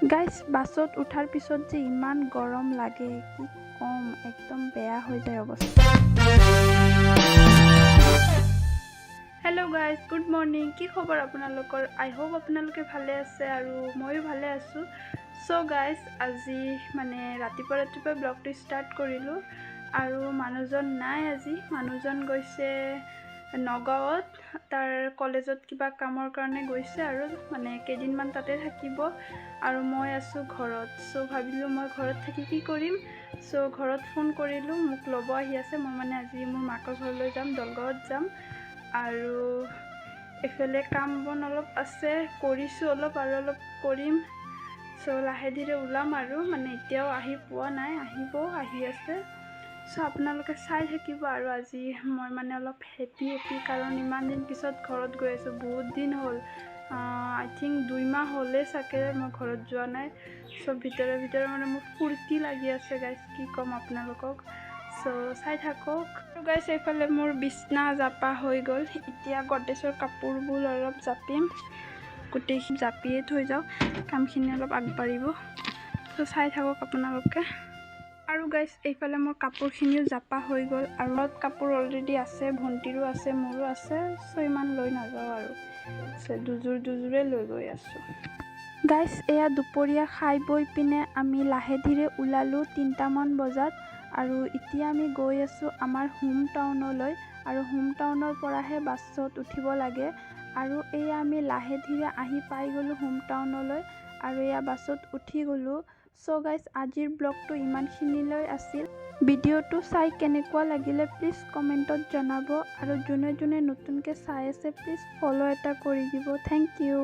Guys বাছত উঠাৰ পিছত যে ইমান গৰম লাগে কি কম, একদম বেয়া হৈ যায় অৱস্থা। Hello' guys, good morning. কি খবৰ আপোনালোকৰ? আই হোপ আপোনালোকে ভালে আছে আৰু ময়ো ভালে আছোঁ। চ' গাইজ আজি ৰাতিপুৱা ব্লগটো ষ্টাৰ্ট কৰিলোঁ আৰু মানুহজন নাই আজি। মানুহজন গৈছে নগাঁৱত, তাৰ কলেজত কিবা কামৰ কাৰণে গৈছে আৰু কেইদিনমান তাতে থাকিব আৰু মই আছোঁ ঘৰত। চ' ভাবিলোঁ মই ঘৰত থাকি কি কৰিম। চ' ঘৰত ফোন কৰিলোঁ, মোক ল'ব আহি আছে। মই আজি মোৰ মাকৰ ঘৰলৈ যাম, দলগাঁৱত যাম আৰু এইফালে কাম বন অলপ আছে, কৰিছোঁ অলপ আৰু অলপ কৰিম। চ' লাহে ধীৰে ওলাম আৰু এতিয়াও আহি পোৱা নাই, আহি আছে। চ' আপোনালোকে চাই থাকিব আৰু আজি মই অলপ হেপী কাৰণ ইমান দিন পিছত ঘৰত গৈ আছোঁ। বহুত দিন হ'ল, আই থিংক 2 মাহ হ'লেই চাগে মই ঘৰত যোৱা নাই। চ' ভিতৰে মোৰ ফূৰ্তি লাগি আছে গাইজ, কি ক'ম আপোনালোকক। চ' চাই থাকক আৰু গাইজ। এইফালে মোৰ বিছনা জাপা হৈ গ'ল। এতিয়া গড্ৰেজৰ কাপোৰবোৰ অলপ জাপিম, গোটেইখিনি জাপিয়ে থৈ যাওঁ, কামখিনি অলপ আগবাঢ়িব। চ' চাই থাকক আপোনালোকে। আৰু গাইজ এইফালে মোৰ কাপোৰখিনিও জাপা হৈ গ'ল আৰু কাপোৰ অলৰেডি আছে, ভণ্টিৰো আছে, মোৰো আছে। চ' ইমান লৈ নাযাওঁ আৰু দুযোৰে লৈ গৈ আছোঁ। গাইজ এয়া দুপৰীয়া খাই বৈ পিনে আমি লাহে ধীৰে ওলালোঁ 3টামান বজাত আৰু এতিয়া আমি গৈ আছোঁ আমাৰ হোম টাউনলৈ আৰু হোম টাউনৰ পৰাহে বাছত উঠিব লাগে আৰু এয়া আমি লাহে ধীৰে আহি পাই গ'লোঁ হোম টাউনলৈ আৰু এয়া বাছত উঠি গ'লোঁ। চ' গাইজ আজিৰ ব্লগটো ইমানখিনিলৈ আছিল। ভিডিঅ'টো চাই কেনেকুৱা লাগিলে প্লিজ কমেণ্টত জনাব আৰু যোনে নতুনকৈ চাই আছে প্লিজ ফ'ল' এটা কৰি দিব। Thank U.